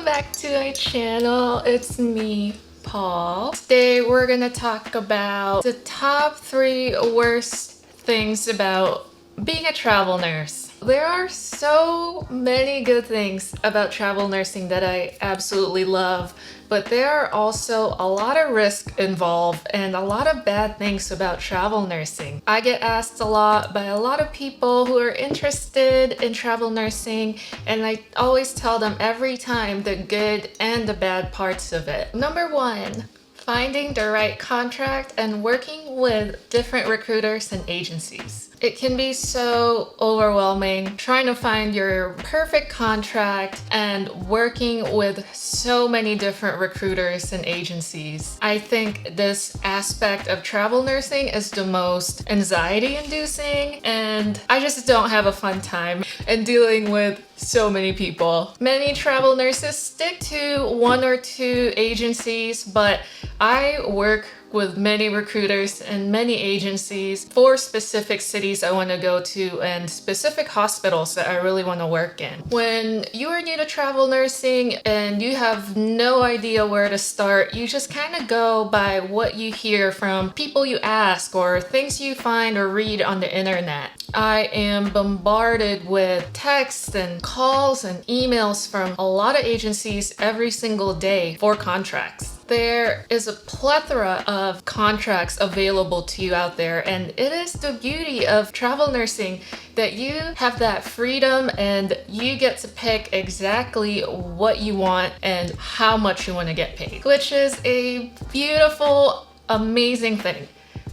back to my channel. It's me, Paul. Today we're gonna talk about the top 3 worst things about being a travel nurse. There are so many good things about travel nursing that I absolutely love, but there are also a lot of risk involved and a lot of bad things about travel nursing. I get asked a lot by a lot of people who are interested in travel nursing, and I always tell them every time the good and the bad parts of it. Number 1, finding the right contract and working with different recruiters and agencies. It can be so overwhelming trying to find your perfect contract and working with so many different recruiters and agencies. I think this aspect of travel nursing is the most anxiety inducing, and I just don't have a fun time in dealing with so many people. Many travel nurses stick to 1 or 2 agencies, but I work with many recruiters and many agencies for specific cities I want to go to and specific hospitals that I really want to work in. When you are new to travel nursing and you have no idea where to start, you just kind of go by what you hear from people you ask or things you find or read on the internet. I am bombarded with texts and calls and emails from a lot of agencies every single day for contracts. There is a plethora of contracts available to you out there, and it is the beauty of travel nursing that you have that freedom and you get to pick exactly what you want and how much you want to get paid, which is a beautiful, amazing thing.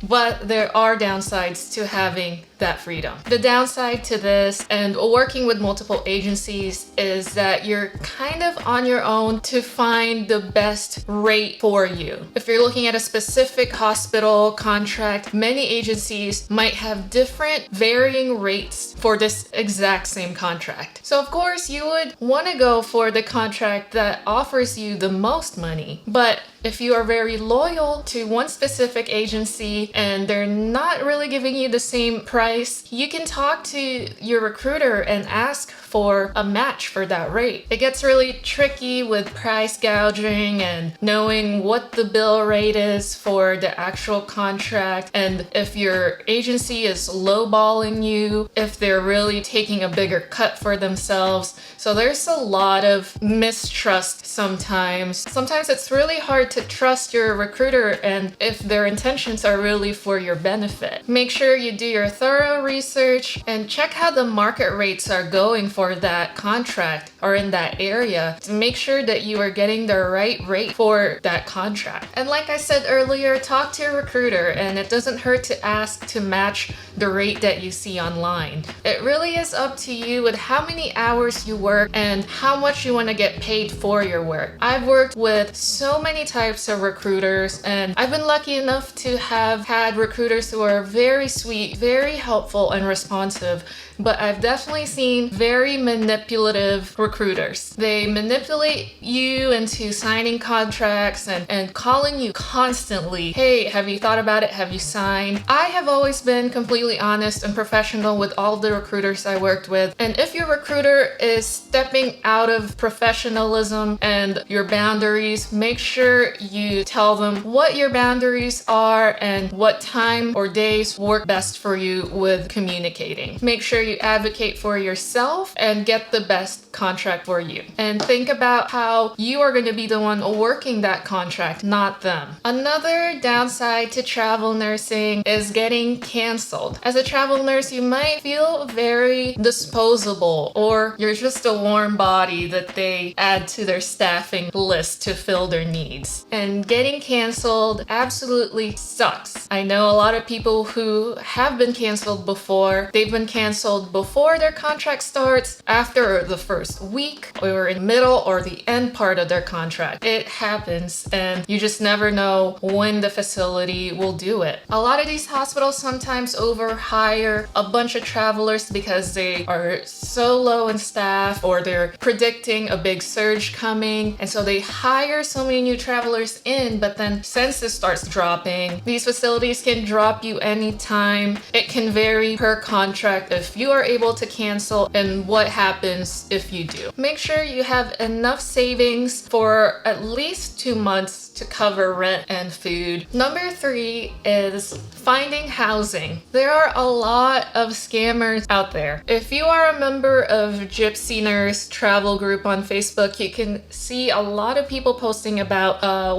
But there are downsides to having that freedom. The downside to this and working with multiple agencies is that you're kind of on your own to find the best rate for you. If you're looking at a specific hospital contract, many agencies might have different varying rates for this exact same contract. So of course you would want to go for the contract that offers you the most money. But if you are very loyal to one specific agency and they're not really giving you the same price, you can talk to your recruiter and ask for a match for that rate. It gets really tricky with price gouging and knowing what the bill rate is for the actual contract, and if your agency is lowballing you, if they're really taking a bigger cut for themselves. So there's a lot of mistrust sometimes. Sometimes it's really hard to trust your recruiter and if their intentions are really for your benefit. Make sure you do your thorough research and check how the market rates are going for that contract or in that area to make sure that you are getting the right rate for that contract. And like I said earlier, talk to your recruiter, and it doesn't hurt to ask to match the rate that you see online. It really is up to you with how many hours you work and how much you want to get paid for your work. I've worked with so many types of recruiters, and I've been lucky enough to have had recruiters who are very sweet, very helpful and responsive, but I've definitely seen very manipulative recruiters. They manipulate you into signing contracts and calling you constantly. Hey, have you thought about it? Have you signed? I have always been completely honest and professional with all the recruiters I worked with. And if your recruiter is stepping out of professionalism and your boundaries, make sure you tell them what your boundaries are and what time or days work best for you with communicating. Make sure you advocate for yourself and get the best contract for you. And think about how you are going to be the one working that contract, not them. Another downside to travel nursing is getting canceled. As a travel nurse, you might feel very disposable, or you're just a warm body that they add to their staffing list to fill their needs. And getting canceled absolutely sucks. I know a lot of people who have been canceled before. They've been canceled before their contract starts, after the first week, or in the middle or the end part of their contract. It happens, and you just never know when the facility will do it. A lot of these hospitals sometimes overhire a bunch of travelers because they are so low in staff or they're predicting a big surge coming, and so they hire so many new travelers in, but then census starts dropping. These facilities can drop you anytime. It can vary per contract. If you are able to cancel and what happens if you do. Make sure you have enough savings for at least 2 months to cover rent and food. Number 3 is finding housing. There are a lot of scammers out there. If you are a member of Gypsy Nurse travel group on Facebook, you can see a lot of people posting about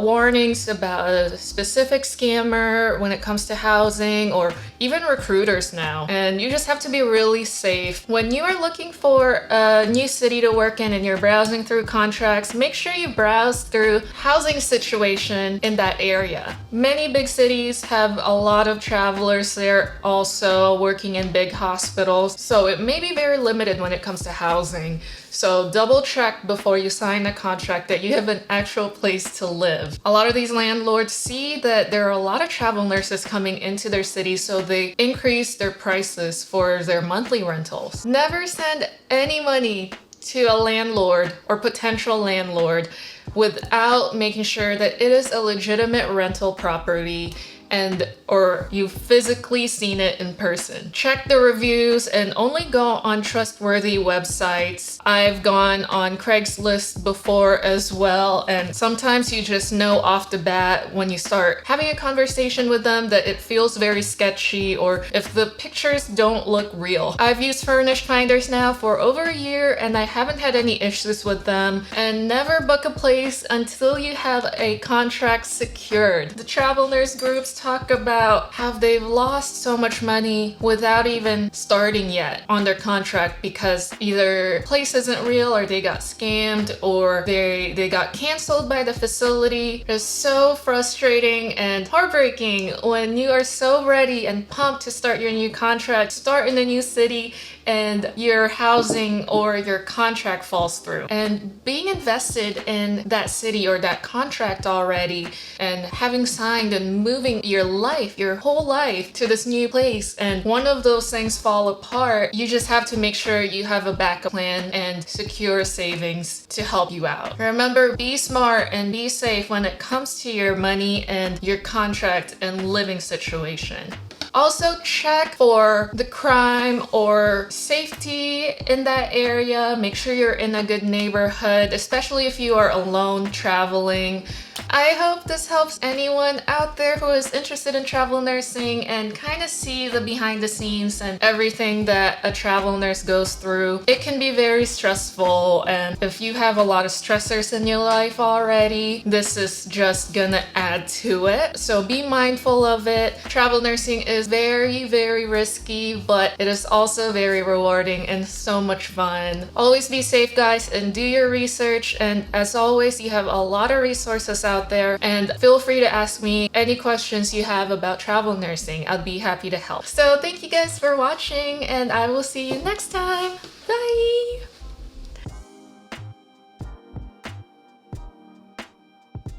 warnings about a specific scammer when it comes to housing, or even recruiters now. And you just have to be really safe. When you are looking for a new city to work in and you're browsing through contracts, make sure you browse through housing situation in that area. Many big cities have a lot of travelers there also working in big hospitals, so it may be very limited when it comes to housing. So double check before you sign a contract that you have an actual place to live. A lot of these landlords see that there are a lot of travel nurses coming into their city, so they increase their prices for their monthly rentals. Never send any money to a landlord or potential landlord without making sure that it is a legitimate rental property and or you've physically seen it in person. Check the reviews and only go on trustworthy websites. I've gone on Craigslist before as well, and sometimes you just know off the bat when you start having a conversation with them that it feels very sketchy, or if the pictures don't look real. I've used Furnished Finders now for over a year and I haven't had any issues with them. And never book a place until you have a contract secured. The travel nurse groups talk about how they've lost so much money without even starting yet on their contract because either place isn't real, or they got scammed, or they got canceled by the facility. It's so frustrating and heartbreaking when you are so ready and pumped to start your new contract, start in a new city, and your housing or your contract falls through. And being invested in that city or that contract already, and having signed and moving your life, your whole life to this new place, and one of those things fall apart, you just have to make sure you have a backup plan and secure savings to help you out. Remember, be smart and be safe when it comes to your money and your contract and living situation. Also check for the crime or safety in that area. Make sure you're in a good neighborhood, especially if you are alone traveling. I hope this helps anyone out there who is interested in travel nursing and kind of see the behind the scenes and everything that a travel nurse goes through. It can be very stressful, and if you have a lot of stressors in your life already, this is just gonna add to it. So be mindful of it. Travel nursing is very, very risky, but it is also very rewarding and so much fun. Always be safe, guys, and do your research. And as always, you have a lot of resources out there, and feel free to ask me any questions you have about travel nursing. I'd be happy to help. So thank you guys for watching, and I will see you next time. Bye!